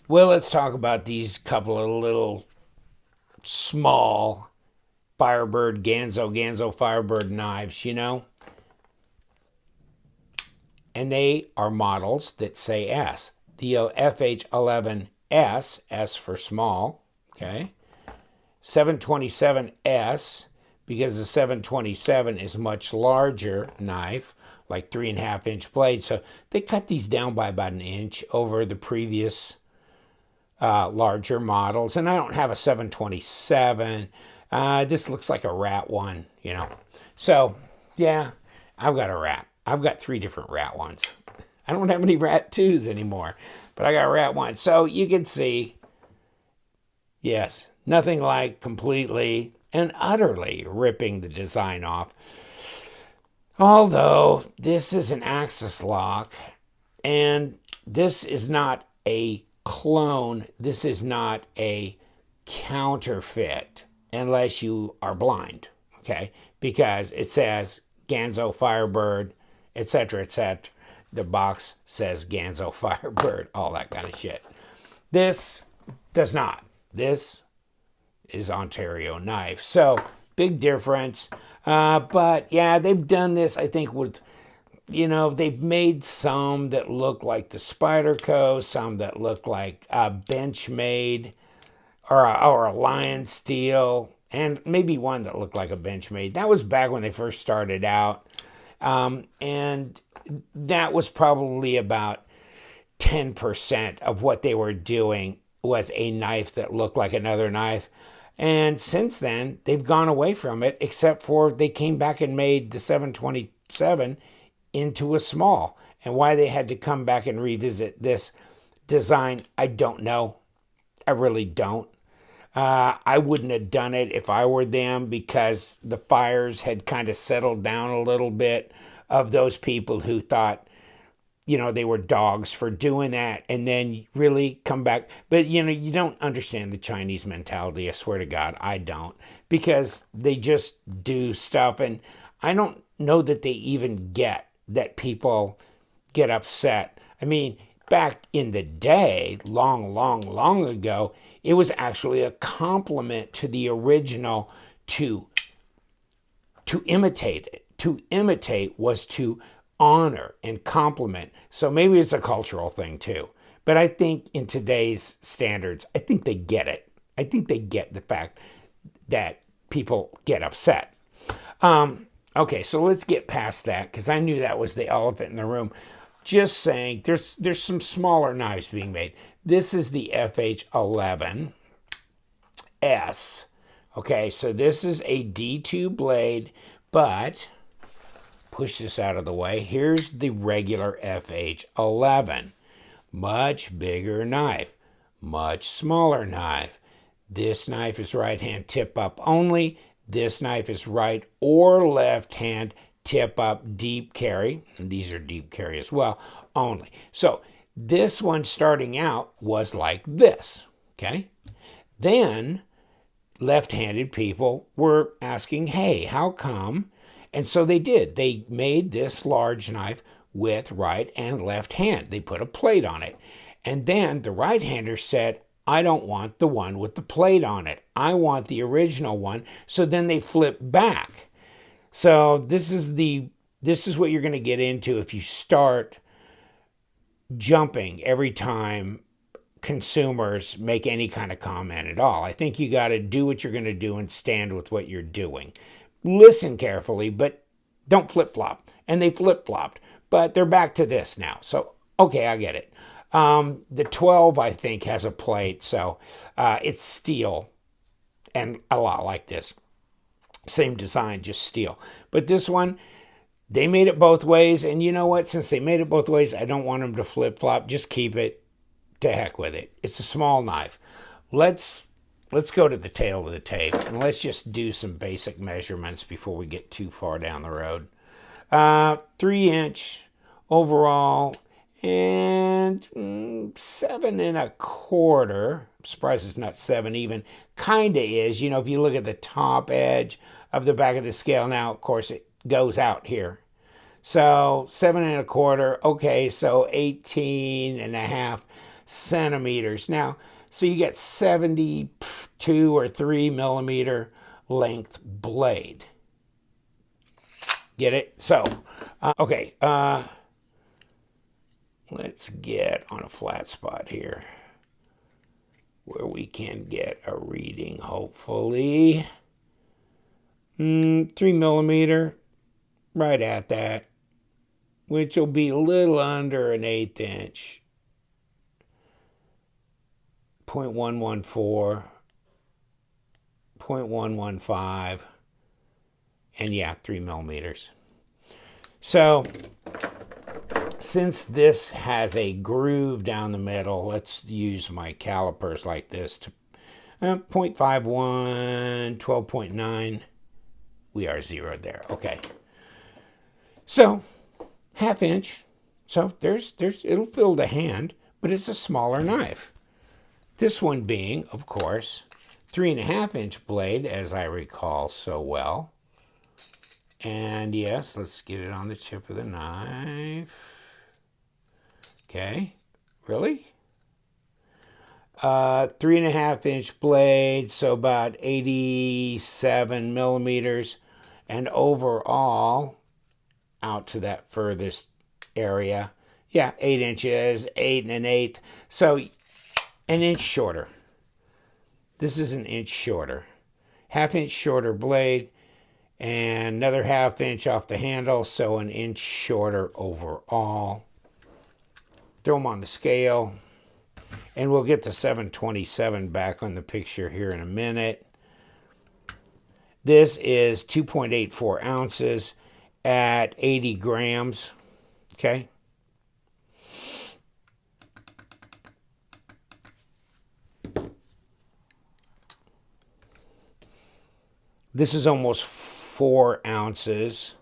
Well, let's talk about these couple of little small Ganzo Firebird knives, and they are models that say S. The FH11S, S for small, okay? 727S, because the 727 is much larger knife, like 3.5-inch blade. So they cut these down by about an inch over the previous larger models. And I don't have a 727. This looks like a rat one, So, yeah, I've got a rat. I've got 3 different rat ones. I don't have any rat 2s anymore, but I got a rat 1. So you can see, yes, nothing like completely and utterly ripping the design off. Although this is an axis lock, and this is not a clone, this is not a counterfeit, unless you are blind, okay? Because it says Ganzo Firebird, etc., etc. The box says Ganzo Firebird, all that kind of shit. This does not. This is Ontario knife. So, big difference. But, yeah, they've done this, I think, with, they've made some that look like the Spyderco, some that look like Benchmade, or a Lion Steel, and maybe one that looked like a Benchmade. That was back when they first started out. And that was probably about 10% of what they were doing was a knife that looked like another knife. And since then, they've gone away from it, except for they came back and made the 727 into a small. And why they had to come back and revisit this design, I don't know. I really don't. I wouldn't have done it if I were them, because the fires had kind of settled down a little bit of those people who thought, they were dogs for doing that, and then really come back. But, you don't understand the Chinese mentality. I swear to God, I don't, because they just do stuff. And I don't know that they even get that people get upset. I mean, back in the day, long, long, long ago, it was actually a compliment to the original to imitate it. To imitate was to honor and compliment. So maybe it's a cultural thing too. But I think in today's standards, I think they get it. I think they get the fact that people get upset. Okay, so let's get past that, because I knew that was the elephant in the room. Just saying, there's some smaller knives being made. This is the FH11S. Okay, so this is a D2 blade, but push this out of the way. Here's the regular FH11. Much bigger knife, much smaller knife. This knife is right hand tip up only. This knife is right or left hand tip up deep carry. And these are deep carry as well, only. So this one starting out was like this, okay? Then left-handed people were asking, hey, how come? And so they did. They made this large knife with right and left hand. They put a plate on it. And then the right-hander said, I don't want the one with the plate on it. I want the original one. So then they flipped back. So this is what you're going to get into if you start jumping every time consumers make any kind of comment at all. I think you got to do what you're going to do and stand with what you're doing. Listen carefully, but don't flip-flop. And they flip-flopped, but they're back to this now. So, okay, I get it. The 12, I think, has a plate, so it's steel and a lot like this. Same design, just steel. But this one, they made it both ways, and you know what? Since they made it both ways, I don't want them to flip-flop. Just keep it. To heck with it. It's a small knife. Let's go to the tail of the tape, and let's just do some basic measurements before we get too far down the road. 3-inch overall, and 7.25. I'm surprised it's not 7 even. Kinda is, if you look at the top edge of the back of the scale. Now, of course, it goes out here. So 7.25. Okay, so 18.5. centimeters. Now, so you get 72 or 3 millimeter length blade. Get it? So, okay, let's get on a flat spot here where we can get a reading, hopefully. 3 millimeter, right at that, which will be a little under an 1/8 inch. 0.114, 0.115, and yeah, 3 millimeters. So, since this has a groove down the middle, let's use my calipers like this to 0.51, 12.9. We are zeroed there. Okay. So, 1/2 inch. So there's it'll fill the hand, but it's a smaller knife. This one being, of course, 3.5 inch blade, as I recall so well. And yes, let's get it on the tip of the knife. Okay, really? 3.5 inch blade, so about 87 millimeters. And overall, out to that furthest area, yeah, 8 inches, 8 1/8. So 1 inch shorter. This is 1 inch shorter. 1/2 inch shorter blade, and another 1/2 inch off the handle, so 1 inch shorter overall. Throw them on the scale, and we'll get the 727 back on the picture here in a minute. This is 2.84 ounces at 80 grams, okay? This is almost 4 ounces,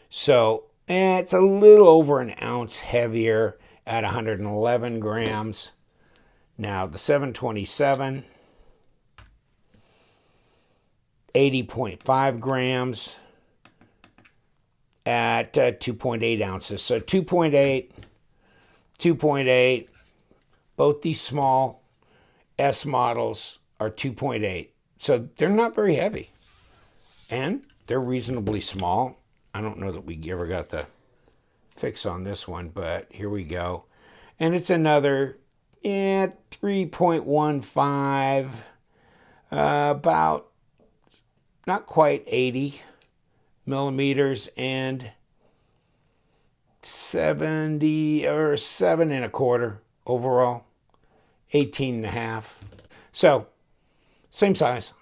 so it's a little over an ounce heavier at 111 grams. Now, the 727, 80.5 grams at 2.8 ounces. So 2.8, 2.8. Both these small S models are 2.8. So they're not very heavy. And they're reasonably small. I don't know that we ever got the fix on this one, but here we go. And it's another 3.15, about not quite 80 millimeters, and 70 or 7 1/4 overall, 18.5. So same size,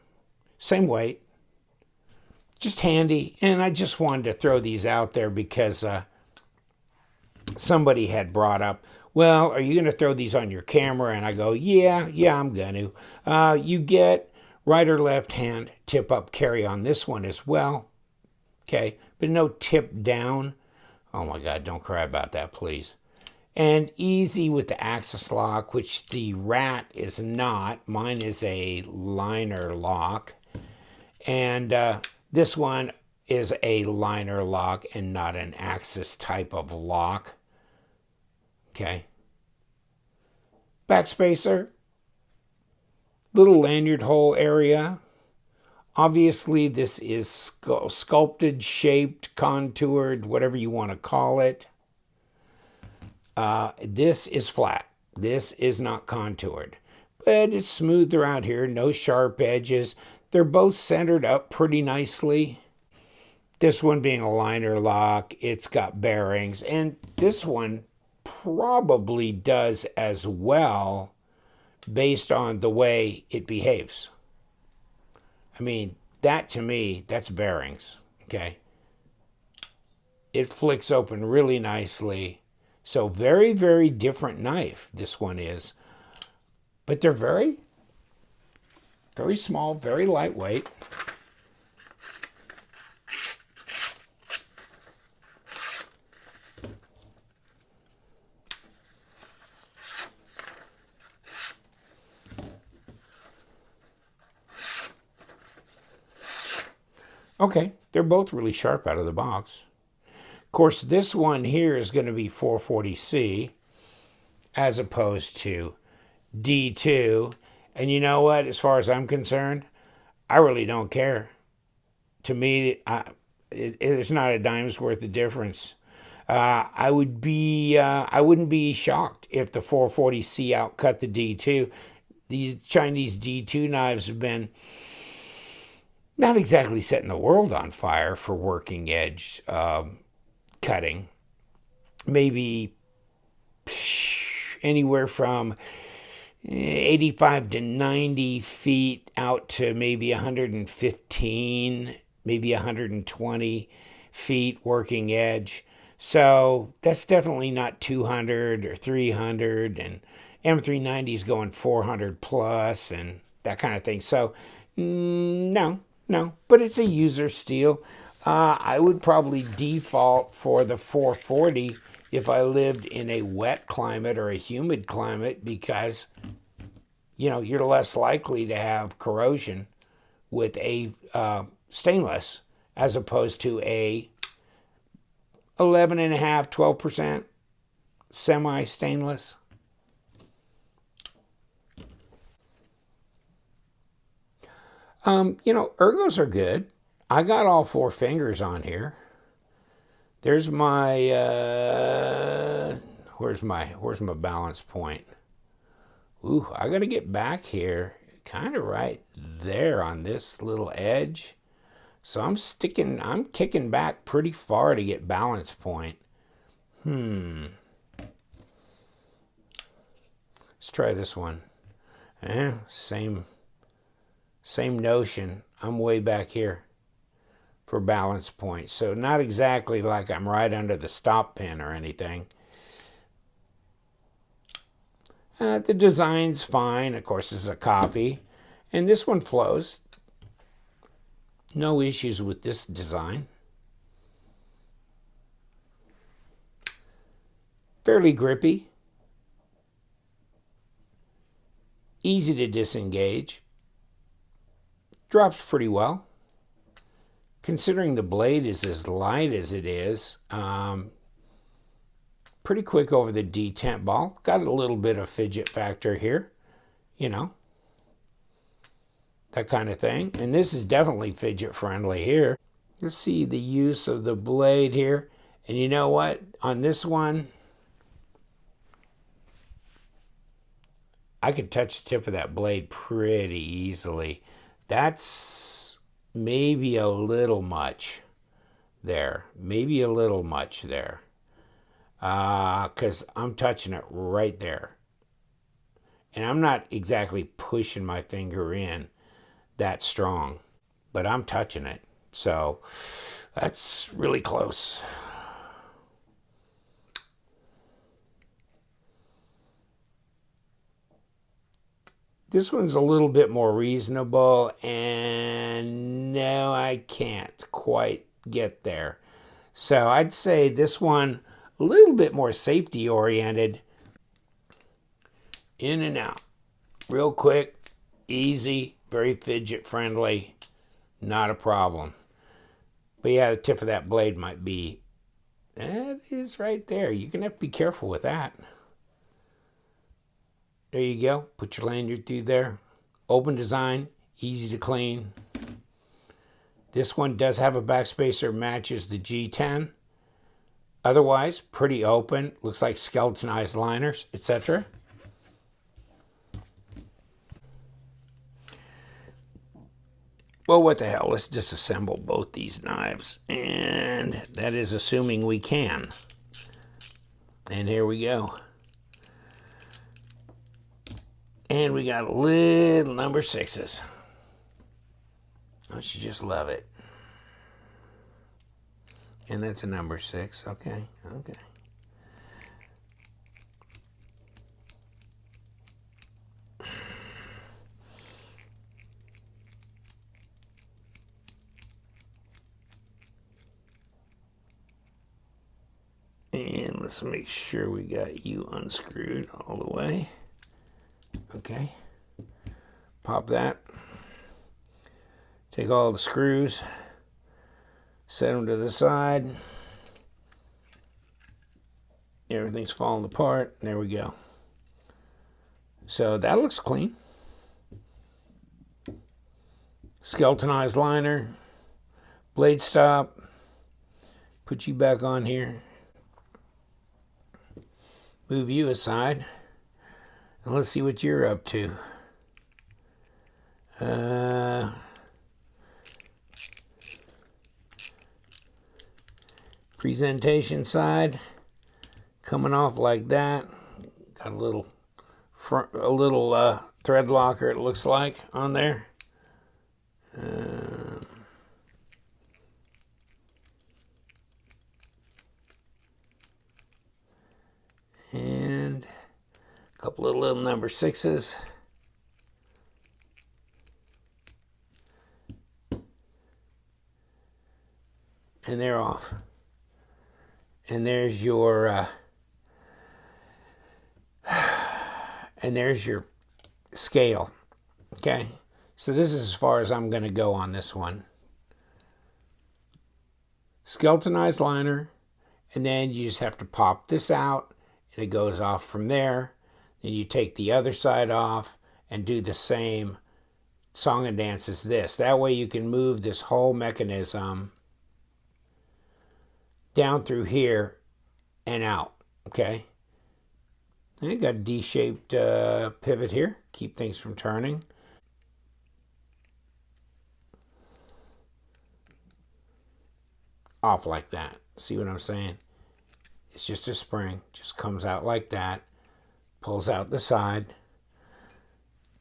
same weight, just handy. And I just wanted to throw these out there because somebody had brought up, well, are you going to throw these on your camera? And I go, yeah, I'm going to. You get right or left hand tip up carry on this one as well. Okay, but no tip down. Oh my God, don't cry about that, please. And easy with the axis lock, which the Rat is not. Mine is a liner lock. And this one is a liner lock and not an axis type of lock. Okay. Backspacer. Little lanyard hole area. Obviously, this is sculpted, shaped, contoured, whatever you want to call it. This is flat. This is not contoured. But it's smooth throughout here. No sharp edges. They're both centered up pretty nicely. This one being a liner lock, it's got bearings. And this one probably does as well based on the way it behaves. I mean, that to me, that's bearings, okay? It flicks open really nicely. So very, very different knife, this one is. But they're very, very small, very lightweight. Okay, they're both really sharp out of the box. Of course, this one here is going to be 440C as opposed to D2. And you know what? As far as I'm concerned, I really don't care. To me, there's not a dime's worth of difference. I wouldn't be shocked if the 440C outcut the D2. These Chinese D2 knives have been not exactly setting the world on fire for working edge cutting. Maybe anywhere from 85 to 90 feet out to maybe 115, maybe 120 feet working edge. So that's definitely not 200 or 300, and M390 is going 400 plus and that kind of thing. So no, but it's a user steel. I would probably default for the 440 if I lived in a wet climate or a humid climate, because you're less likely to have corrosion with a stainless as opposed to a 11.5, 12% semi-stainless. Ergos are good. I got all 4 fingers on here. There's my where's my balance point? Ooh, I gotta get back here, kind of right there on this little edge. So I'm kicking back pretty far to get balance point. Let's try this one. Same notion. I'm way back here for balance point. So not exactly like I'm right under the stop pin or anything. The design's fine. Of course, it's a copy. And this one flows. No issues with this design. Fairly grippy. Easy to disengage. Drops pretty well. Considering the blade is as light as it is, pretty quick over the detent ball. Got a little bit of fidget factor here, that kind of thing. And this is definitely fidget friendly here. Let's see the use of the blade here. And you know what? On this one, I could touch the tip of that blade pretty easily. That's maybe a little much there. Maybe a little much there. Because I'm touching it right there. And I'm not exactly pushing my finger in that strong, but I'm touching it. So that's really close. This one's a little bit more reasonable, and no, I can't quite get there. So I'd say this one a little bit more safety oriented. In and out. Real quick, easy, very fidget friendly, not a problem. But yeah, the tip of that blade might be, that is right there. You're going to have to be careful with that. There you go. Put your lanyard through there. Open design, easy to clean. This one does have a backspacer, matches the G10. Otherwise, pretty open. Looks like skeletonized liners, etc. Well, what the hell? Let's disassemble both these knives. And that is assuming we can. And here we go. And we got little number 6s. Don't you just love it? And that's a number 6. Okay. And let's make sure we got you unscrewed all the way. Okay. Pop that. Take all the screws. Set them to the side. Everything's falling apart. There we go. So that looks clean. Skeletonized liner, blade stop, put you back on here, move you aside, and let's see what you're up to. Presentation side, coming off like that. Got a little thread locker, it looks like, on there. And a couple of little number 6s. And they're off. And there's your scale. Okay, so this is as far as I'm going to go on this one. Skeletonized liner, and then you just have to pop this out, and it goes off from there. Then you take the other side off and do the same song and dance as this. That way you can move this whole mechanism down through here and out. Okay, I got a D-shaped pivot here, keep things from turning. Off like that. See what I'm saying? It's just a spring, just comes out like that, pulls out the side,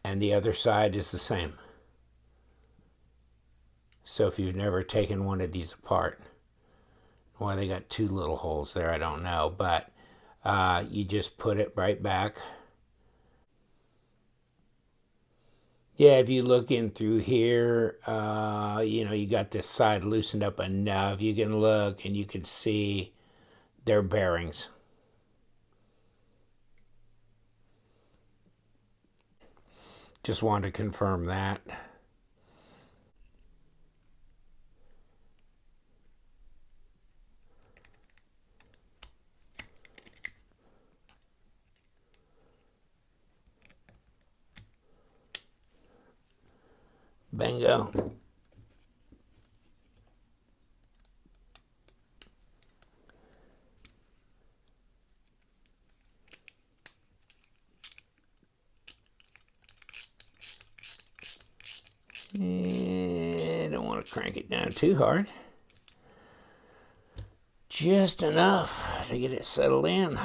and the other side is the same. So if you've never taken one of these apart, why they got two little holes there, I don't know, but you just put it right back. Yeah, if you look in through here, you got this side loosened up enough. You can look and you can see their bearings. Just wanted to confirm that. Bingo. Don't want to crank it down too hard. Just enough to get it settled in.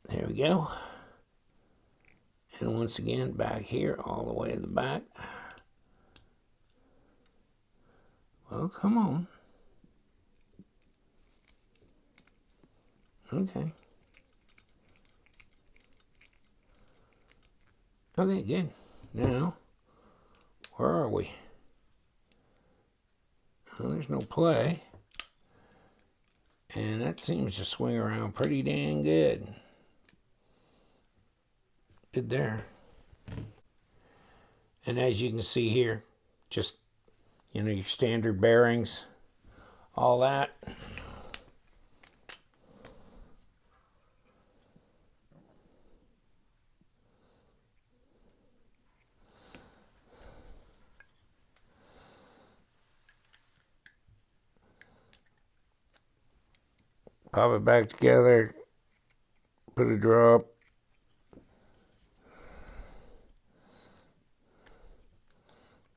There we go. And once again, back here, all the way to the back. Well, come on. Okay. Okay, good. Now, where are we? Well, there's no play. And that seems to swing around pretty dang good. Good there. And as you can see here, just, your standard bearings, all that. Pop it back together, put a drop.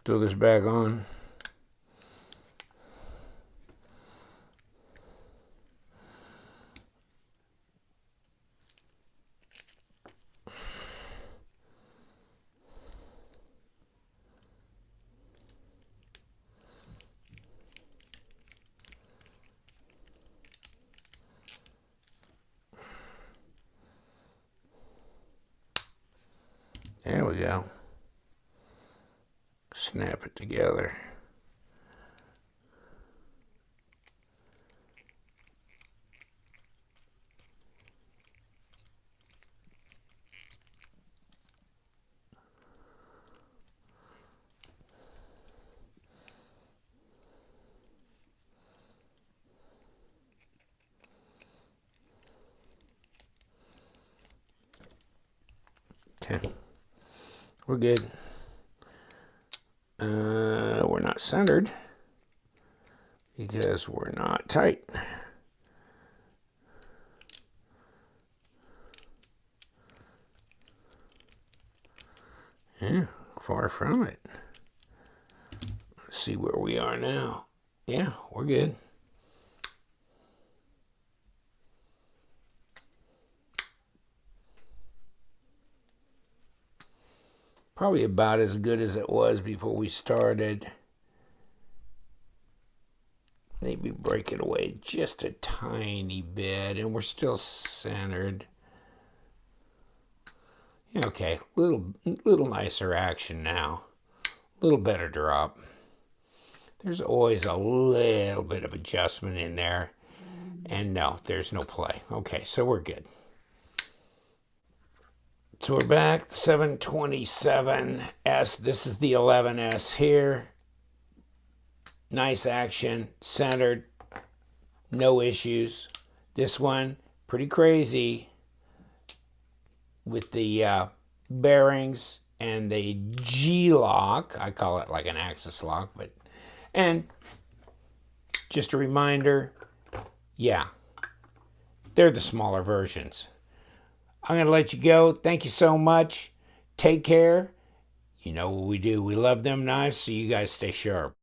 Throw this back on. There we go. Snap it together. Okay. We're good. We're not centered because we're not tight. Yeah, far from it. Let's see where we are now. Yeah, we're good. Probably about as good as it was before we started. Maybe break it away just a tiny bit, and we're still centered. Okay, little nicer action now. A little better drop. There's always a little bit of adjustment in there. And no, there's no play. Okay, so we're good. So we're back, the 727S. This is the 11S here. Nice action, centered, no issues. This one, pretty crazy with the bearings and the G-lock. I call it like an axis lock, but, and just a reminder, yeah, they're the smaller versions. I'm going to let you go. Thank you so much. Take care. You know what we do. We love them knives, so you guys stay sharp.